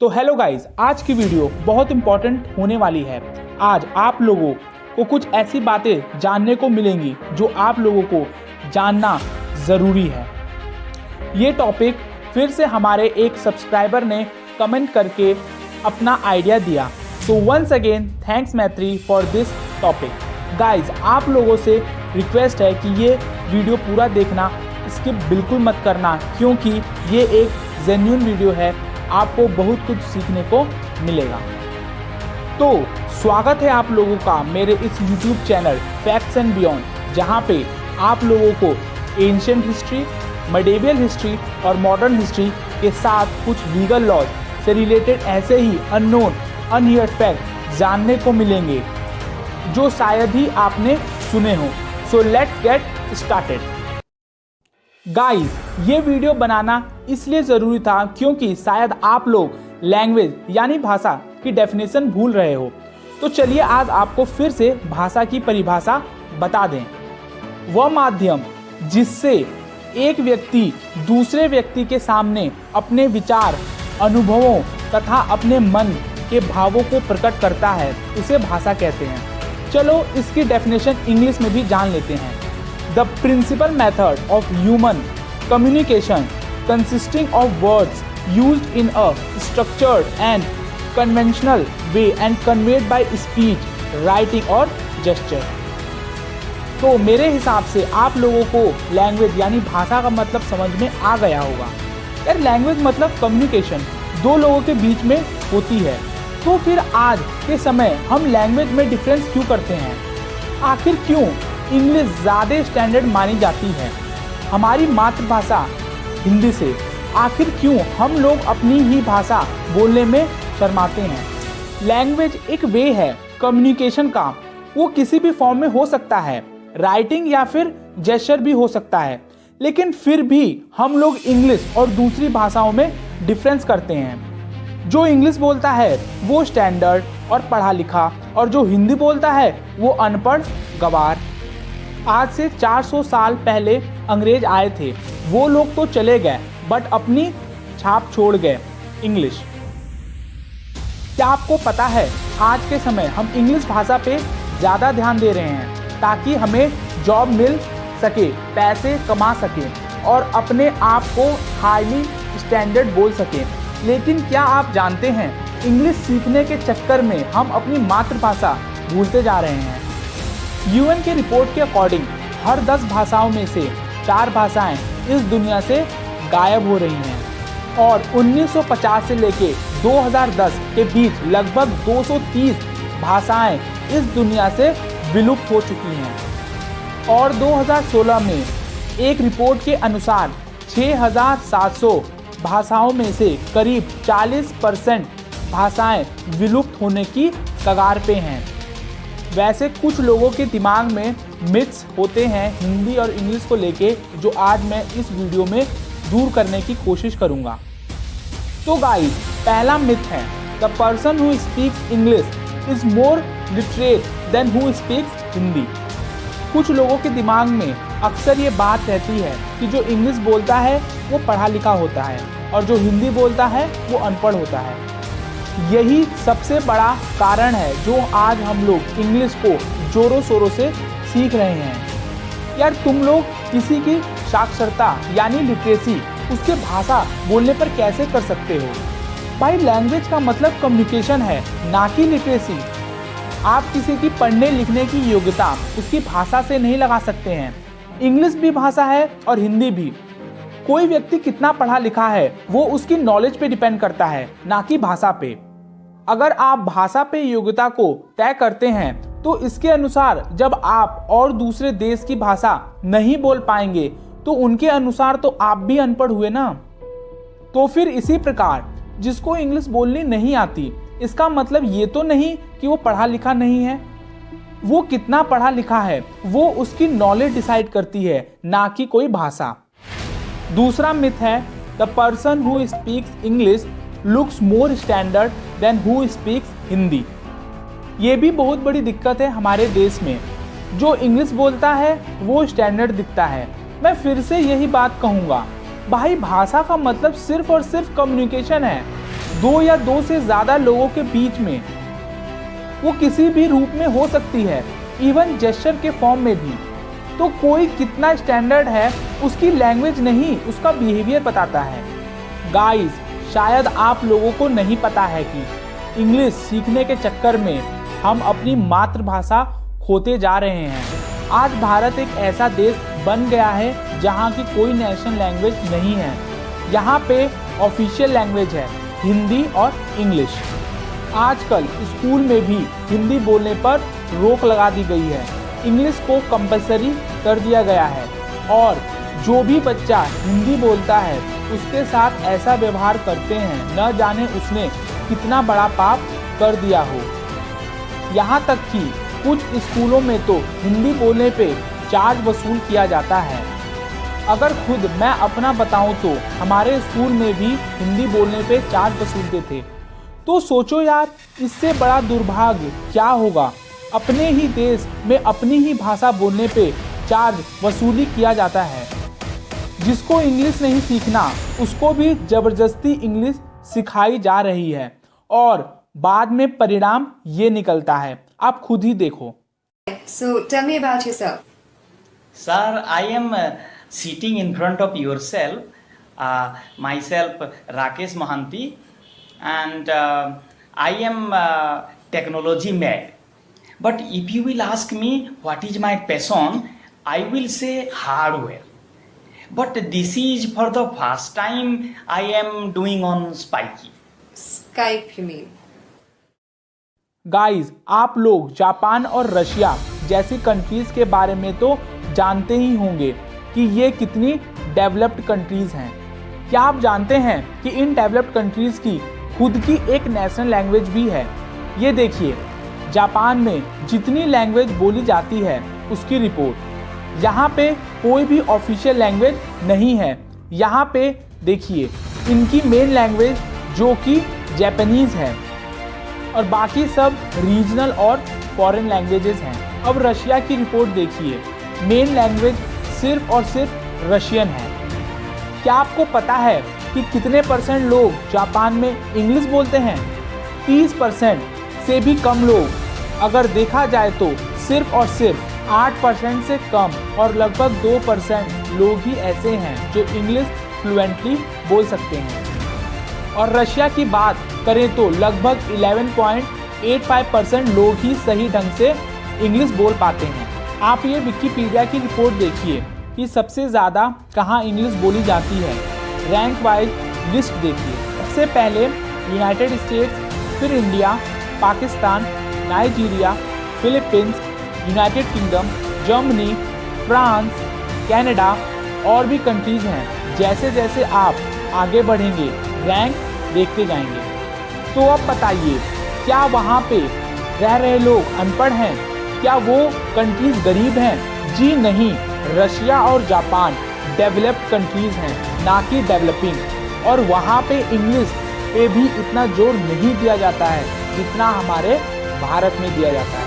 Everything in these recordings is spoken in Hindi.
तो हेलो गाइस, आज की वीडियो बहुत इंपॉर्टेंट होने वाली है। आज आप लोगों को कुछ ऐसी बातें जानने को मिलेंगी जो आप लोगों को जानना ज़रूरी है। ये टॉपिक फिर से हमारे एक सब्सक्राइबर ने कमेंट करके अपना आइडिया दिया। तो वंस अगेन थैंक्स मैत्री फॉर दिस टॉपिक। गाइस, आप लोगों से रिक्वेस्ट है कि ये वीडियो पूरा देखना, स्किप बिल्कुल मत करना, क्योंकि ये एक जेन्युइन वीडियो है। आपको बहुत कुछ सीखने को मिलेगा। तो स्वागत है आप लोगों का मेरे इस YouTube channel facts and beyond, जहाँ पे आप लोगों को एंशिएंट हिस्ट्री, मिडिवल हिस्ट्री और मॉडर्न हिस्ट्री के साथ कुछ लीगल लॉज से रिलेटेड ऐसे ही अननोन अनहियर्ड फैक्ट जानने को मिलेंगे जो शायद ही आपने सुने हो। So let's get started. Guys, ये वीडियो बनाना इसलिए ज़रूरी था क्योंकि शायद आप लोग लैंग्वेज यानी भाषा की डेफिनेशन भूल रहे हो। तो चलिए आज आपको फिर से भाषा की परिभाषा बता दें। वह माध्यम जिससे एक व्यक्ति दूसरे व्यक्ति के सामने अपने विचार, अनुभवों तथा अपने मन के भावों को प्रकट करता है, उसे भाषा कहते हैं। चलो इसकी डेफिनेशन इंग्लिश में भी जान लेते हैं। The principal method of human communication consisting of words used in a structured and conventional way and conveyed by speech, writing or gesture। तो मेरे हिसाब से आप लोगों को लैंग्वेज यानी भाषा का मतलब समझ में आ गया होगा। यार लैंग्वेज मतलब कम्युनिकेशन दो लोगों के बीच में होती है। तो फिर आज के समय हम लैंग्वेज में डिफरेंस क्यों करते हैं? आखिर क्यों इंग्लिश ज़्यादा स्टैंडर्ड मानी जाती है हमारी मातृभाषा हिंदी से? आखिर क्यों हम लोग अपनी ही भाषा बोलने में शर्माते हैं? लैंग्वेज एक वे है कम्युनिकेशन का। वो किसी भी फॉर्म में हो सकता है, राइटिंग या फिर जेस्चर भी हो सकता है, लेकिन फिर भी हम लोग इंग्लिश और दूसरी भाषाओं में डिफरेंस करते हैं। जो इंग्लिश बोलता है वो स्टैंडर्ड और पढ़ा लिखा, और जो हिंदी बोलता है वो अनपढ़ गवार। आज से 400 साल पहले अंग्रेज आए थे, वो लोग तो चले गए बट अपनी छाप छोड़ गए इंग्लिश। क्या आपको पता है आज के समय हम इंग्लिश भाषा पे ज़्यादा ध्यान दे रहे हैं ताकि हमें जॉब मिल सके, पैसे कमा सके और अपने आप को हाईली स्टैंडर्ड बोल सके। लेकिन क्या आप जानते हैं इंग्लिश सीखने के चक्कर में हम अपनी मातृभाषा भूलते जा रहे हैं। यूएन के रिपोर्ट के अकॉर्डिंग हर 10 भाषाओं में से 4 भाषाएं इस दुनिया से गायब हो रही हैं और 1950 से लेके 2010 के बीच लगभग 230 भाषाएं इस दुनिया से विलुप्त हो चुकी हैं। और 2016 में एक रिपोर्ट के अनुसार 6700 भाषाओं में से करीब 40% भाषाएं विलुप्त होने की कगार पे हैं। वैसे कुछ लोगों के दिमाग में मिथ्स होते हैं हिंदी और इंग्लिश को लेके, जो आज मैं इस वीडियो में दूर करने की कोशिश करूंगा। तो गाइस, पहला मिथ है the person who speaks English is more literate than who speaks Hindi. कुछ लोगों के दिमाग में अक्सर ये बात रहती है कि जो इंग्लिश बोलता है वो पढ़ा लिखा होता है और जो हिंदी बोलता है वो अनपढ़ होता है। यही सबसे बड़ा कारण है जो आज हम लोग इंग्लिश को जोरों शोरों से सीख रहे हैं। यार तुम लोग किसी की साक्षरता यानी लिटरेसी उसके भाषा बोलने पर कैसे कर सकते हो? भाई लैंग्वेज का मतलब कम्युनिकेशन है, ना कि लिटरेसी। आप किसी की पढ़ने लिखने की योग्यता उसकी भाषा से नहीं लगा सकते हैं। इंग्लिश भी भाषा है और हिंदी भी। कोई व्यक्ति कितना पढ़ा लिखा है वो उसकी नॉलेज पे डिपेंड करता है, ना कि भाषा पे। अगर आप भाषा पे योग्यता को तय करते हैं तो इसके अनुसार जब आप और दूसरे देश की भाषा नहीं बोल पाएंगे तो उनके अनुसार तो आप भी अनपढ़ हुए ना। तो फिर इसी प्रकार जिसको इंग्लिश बोलनी नहीं आती, इसका मतलब ये तो नहीं कि वो पढ़ा लिखा नहीं है। वो कितना पढ़ा लिखा है वो उसकी नॉलेज डिसाइड करती है, ना कि कोई भाषा। दूसरा मिथ है the person who speaks English looks more standard than who speaks Hindi. ये भी बहुत बड़ी दिक्कत है हमारे देश में। जो इंग्लिश बोलता है वो स्टैंडर्ड दिखता है। मैं फिर से यही बात कहूँगा, भाई भाषा का मतलब सिर्फ और सिर्फ कम्युनिकेशन है। दो या दो से ज़्यादा लोगों के बीच में। वो किसी भी रूप में हो सकती है, इवन जेस्चर के फॉर्म में भी। तो कोई कितना स्टैंडर्ड है उसकी लैंग्वेज नहीं, उसका बिहेवियर बताता है। गाइस, शायद आप लोगों को नहीं पता है कि इंग्लिश सीखने के चक्कर में हम अपनी मातृभाषा खोते जा रहे हैं। आज भारत एक ऐसा देश बन गया है जहाँ की कोई नेशनल लैंग्वेज नहीं है। यहाँ पे ऑफिशियल लैंग्वेज है हिंदी और इंग्लिश। आजकल स्कूल में भी हिंदी बोलने पर रोक लगा दी गई है, इंग्लिश को कंपलसरी कर दिया गया है और जो भी बच्चा हिंदी बोलता है उसके साथ ऐसा व्यवहार करते हैं न जाने उसने कितना बड़ा पाप कर दिया हो। यहाँ तक कि कुछ स्कूलों में तो हिंदी बोलने पे चार्ज वसूल किया जाता है। अगर खुद मैं अपना बताऊं तो हमारे स्कूल में भी हिंदी बोलने पे चार्ज वसूलते थे। तो सोचो यार, इससे बड़ा दुर्भाग्य क्या होगा। अपने ही देश में अपनी ही भाषा बोलने पे चार्ज वसूली किया जाता है। जिसको इंग्लिश नहीं सीखना उसको भी जबरदस्ती इंग्लिश सिखाई जा रही है और बाद में परिणाम ये निकलता है। आप खुद ही देखो। So tell me about yourself. Sir, I am sitting in front of yourself, myself Rakesh Mohanty, and I am technology mad. But if you will ask me what is my passion, I will say hardware. But this is for the first time I am doing on Spikey. Skype, you mean? Guys, आप लोग जापान और रशिया जैसी कंट्रीज के बारे में तो जानते ही होंगे कि ये कितनी डेवलप्ड कंट्रीज हैं। क्या आप जानते हैं कि इन डेवलप्ड कंट्रीज की खुद की एक नेशनल लैंग्वेज भी है? ये देखिए, जापान में जितनी लैंग्वेज बोली जाती है उसकी रिपोर्ट। यहाँ पे कोई भी ऑफिशियल लैंग्वेज नहीं है। यहाँ पे देखिए, इनकी मेन लैंग्वेज जो कि जापानीज़ है और बाकी सब रीजनल और फॉरेन लैंग्वेजेस हैं। अब रशिया की रिपोर्ट देखिए, मेन लैंग्वेज सिर्फ और सिर्फ रशियन है। क्या आपको पता है कि कितने परसेंट लोग जापान में इंग्लिश बोलते हैं? 30% से भी कम लोग। अगर देखा जाए तो सिर्फ और सिर्फ 8% से कम और लगभग 2% लोग ही ऐसे हैं जो इंग्लिश फ्लुएंटली बोल सकते हैं। और रशिया की बात करें तो लगभग 11.85% लोग ही सही ढंग से इंग्लिश बोल पाते हैं। आप ये विकिपीडिया की रिपोर्ट देखिए कि सबसे ज़्यादा कहाँ इंग्लिश बोली जाती है। रैंक वाइज लिस्ट देखिए। सबसे पहले यूनाइटेड स्टेट्स, फिर India, Pakistan, Nigeria, Philippines, United kingdom, Germany, France, Canada और भी कंट्रीज़ हैं। जैसे जैसे आप आगे बढ़ेंगे रैंक देखते जाएंगे। तो अब बताइए, क्या वहाँ पे रह रहे लोग अनपढ़ हैं? क्या वो कंट्रीज़ गरीब हैं? जी नहीं, रशिया और जापान डेवलप्ड कंट्रीज़ हैं, ना कि डेवलपिंग। और वहाँ पे इंग्लिश पे भी इतना जोर नहीं दिया जाता है जितना हमारे भारत में दिया जाता है।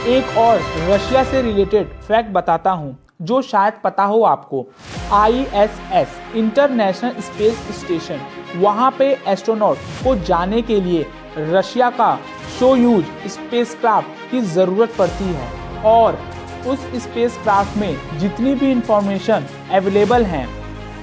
एक और रशिया से रिलेटेड फैक्ट बताता हूँ जो शायद पता हो आपको। ISS इंटरनेशनल स्पेस स्टेशन, वहाँ पे एस्ट्रोनॉट को जाने के लिए रशिया का सोयूज स्पेसक्राफ्ट की ज़रूरत पड़ती है और उस स्पेसक्राफ्ट में जितनी भी इंफॉर्मेशन अवेलेबल हैं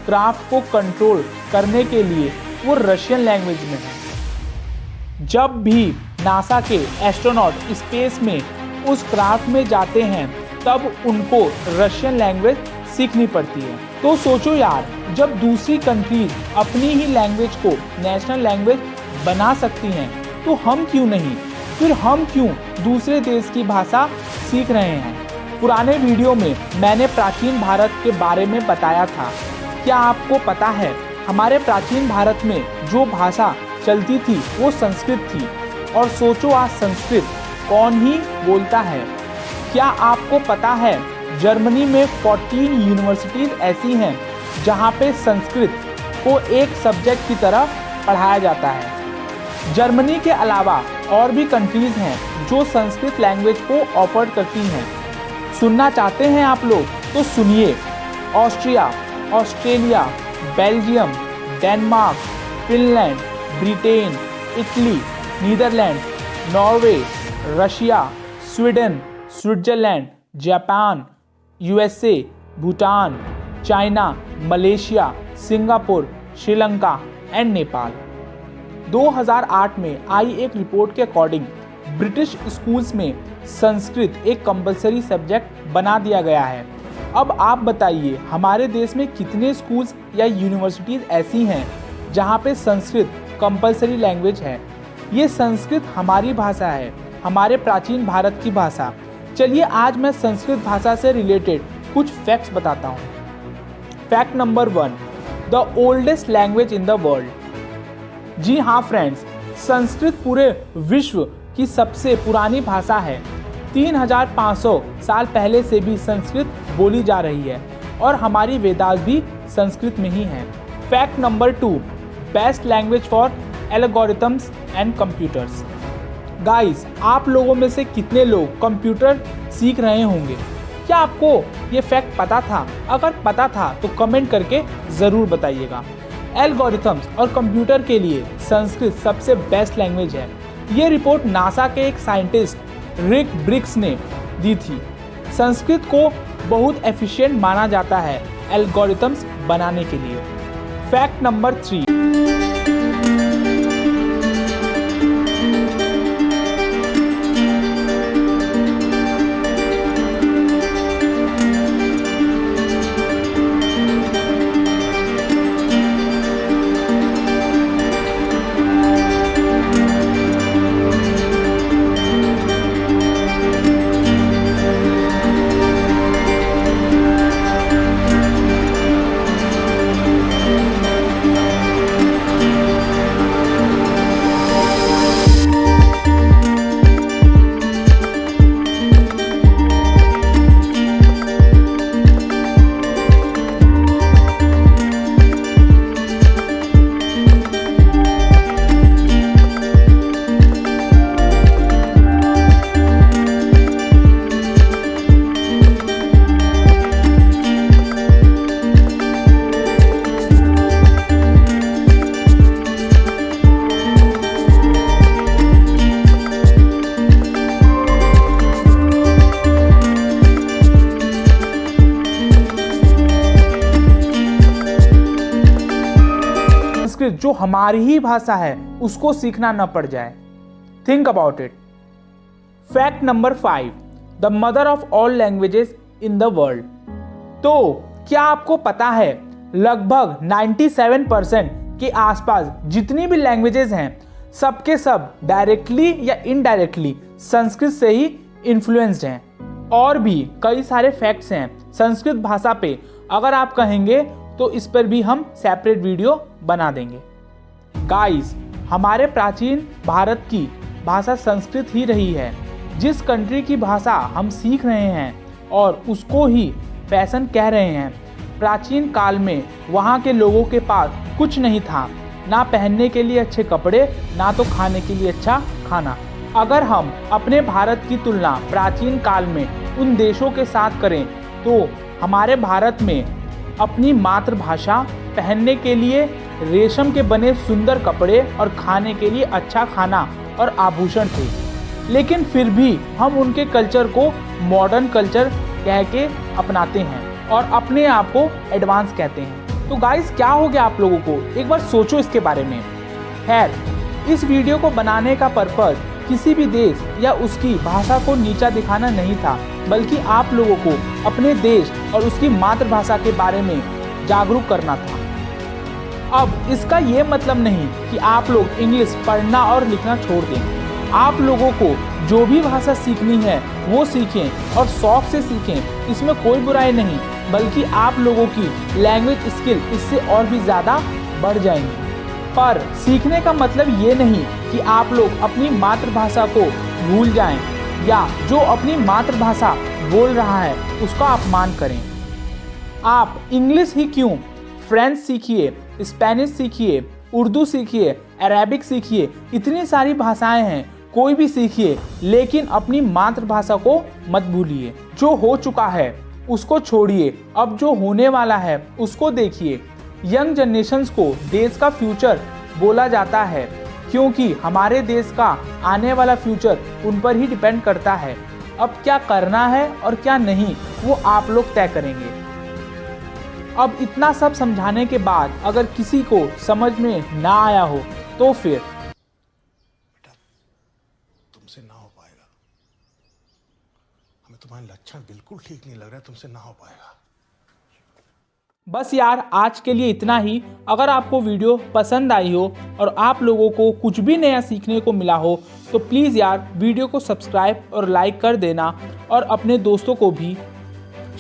क्राफ्ट को कंट्रोल करने के लिए वो रशियन लैंग्वेज में है। जब भी नासा के एस्ट्रोनॉट स्पेस में उस क्राफ्ट में जाते हैं तब उनको रशियन लैंग्वेज सीखनी पड़ती है। तो सोचो यार, जब दूसरी कंट्रीज अपनी ही लैंग्वेज को नेशनल लैंग्वेज बना सकती हैं तो हम क्यों नहीं? फिर हम क्यों दूसरे देश की भाषा सीख रहे हैं? पुराने वीडियो में मैंने प्राचीन भारत के बारे में बताया था। क्या आपको पता है हमारे प्राचीन भारत में जो भाषा चलती थी वो संस्कृत थी। और सोचो आज संस्कृत कौन ही बोलता है? क्या आपको पता है जर्मनी में 14 यूनिवर्सिटीज़ ऐसी हैं जहाँ पे संस्कृत को एक सब्जेक्ट की तरह पढ़ाया जाता है। जर्मनी के अलावा और भी कंट्रीज़ हैं जो संस्कृत लैंग्वेज को ऑफर करती हैं। सुनना चाहते हैं आप लोग तो सुनिए। Austria, Australia, Belgium, Denmark, Finland, Britain, Italy, Netherland, Norway, Russia, Sweden, Switzerland, Japan, USA, Bhutan, China, Malaysia, Singapore, Sri Lanka and Nepal. 2008 में आई एक रिपोर्ट के अकॉर्डिंग ब्रिटिश स्कूल्स में संस्कृत एक कंपलसरी सब्जेक्ट बना दिया गया है। अब आप बताइए हमारे देश में कितने स्कूल्स या यूनिवर्सिटीज़ ऐसी हैं जहाँ पे संस्कृत कंपलसरी लैंग्वेज है। ये संस्कृत हमारी भाषा है, हमारे प्राचीन भारत की भाषा। चलिए आज मैं संस्कृत भाषा से रिलेटेड कुछ फैक्ट्स बताता हूँ। Fact number 1, the oldest language in the world. जी हाँ फ्रेंड्स, संस्कृत पूरे विश्व की सबसे पुरानी भाषा है। 3500 साल पहले से भी संस्कृत बोली जा रही है और हमारी वेदास भी संस्कृत में ही हैं। Fact number 2, best language for algorithms and computers. Guys, आप लोगों में से कितने लोग कंप्यूटर सीख रहे होंगे? क्या आपको ये फैक्ट पता था? अगर पता था तो कमेंट करके ज़रूर बताइएगा। एल्गोरिथम्स और कंप्यूटर के लिए संस्कृत सबसे बेस्ट लैंग्वेज है। ये रिपोर्ट नासा के एक साइंटिस्ट रिक ब्रिक्स ने दी थी। संस्कृत को बहुत एफिशिएंट माना जाता है एल्गोरिथम्स बनाने के लिए। फैक्ट नंबर 3, जो हमारी ही भाषा है उसको सीखना न पड़ जाए। Think about it. Fact number 5, the mother of all languages in the world. तो क्या आपको पता है लगभग 97% के आसपास जितनी भी लैंग्वेजेस हैं सबके सब डायरेक्टली या इनडायरेक्टली संस्कृत से ही इन्फ्लुएंस्ड हैं। और भी कई सारे फैक्ट्स हैं संस्कृत भाषा पे, अगर आप कहेंगे तो इस पर भी हम सेपरेट वीडियो बना देंगे। गाइस, हमारे प्राचीन भारत की भाषा संस्कृत ही रही है। जिस कंट्री की भाषा हम सीख रहे हैं और उसको ही फैशन कह रहे हैं, प्राचीन काल में वहाँ के लोगों के पास कुछ नहीं था, ना पहनने के लिए अच्छे कपड़े, ना तो खाने के लिए अच्छा खाना। अगर हम अपने भारत की तुलना प्राचीन काल में उन देशों के साथ करें तो हमारे भारत में अपनी मातृभाषा, पहनने के लिए रेशम के बने सुंदर कपड़े और खाने के लिए अच्छा खाना और आभूषण थे। लेकिन फिर भी हम उनके कल्चर को मॉडर्न कल्चर कह के अपनाते हैं और अपने आप को एडवांस कहते हैं। तो गाइस, क्या हो गया आप लोगों को? एक बार सोचो इसके बारे में। खैर, इस वीडियो को बनाने का पर्पज़ किसी भी देश या उसकी भाषा को नीचा दिखाना नहीं था, बल्कि आप लोगों को अपने देश और उसकी मातृभाषा के बारे में जागरूक करना था। अब इसका ये मतलब नहीं कि आप लोग इंग्लिश पढ़ना और लिखना छोड़ दें। आप लोगों को जो भी भाषा सीखनी है वो सीखें और शौक से सीखें, इसमें कोई बुराई नहीं, बल्कि आप लोगों की लैंग्वेज स्किल इससे और भी ज़्यादा बढ़ जाएंगी। पर सीखने का मतलब ये नहीं कि आप लोग अपनी मातृभाषा को भूल जाएं या जो अपनी मातृभाषा बोल रहा है उसका अपमान करें। आप इंग्लिश ही क्यों, फ्रेंच सीखिए, स्पेनिश सीखिए, उर्दू सीखिए, अरेबिक सीखिए, इतनी सारी भाषाएं हैं, कोई भी सीखिए, लेकिन अपनी मातृभाषा को मत भूलिए। जो हो चुका है उसको छोड़िए, अब जो होने वाला है उसको देखिए। यंग जनरेशन्स को देश का फ्यूचर बोला जाता है क्योंकि हमारे देश का आने वाला फ्यूचर उन पर ही डिपेंड करता है। अब क्या करना है और क्या नहीं वो आप लोग तय करेंगे। अब इतना सब समझाने के बाद अगर किसी को समझ में ना आया हो तो फिर बेटा तुमसे ना हो पाएगा, हमें तुम्हारे लक्षण बिल्कुल ठीक नहीं लग रहा है, तुमसे ना हो पाएगा। बस यार आज के लिए इतना ही। अगर आपको वीडियो पसंद आई हो और आप लोगों को कुछ भी नया सीखने को मिला हो तो प्लीज़ यार वीडियो को सब्सक्राइब और लाइक कर देना और अपने दोस्तों को भी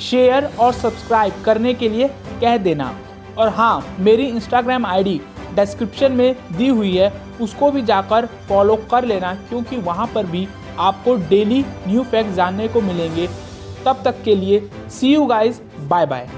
शेयर और सब्सक्राइब करने के लिए कह देना। और हाँ, मेरी इंस्टाग्राम आईडी डिस्क्रिप्शन में दी हुई है, उसको भी जाकर फॉलो कर लेना क्योंकि वहाँ पर भी आपको डेली न्यू फैक्ट जानने को मिलेंगे। तब तक के लिए सी यू गाइज, बाय बाय।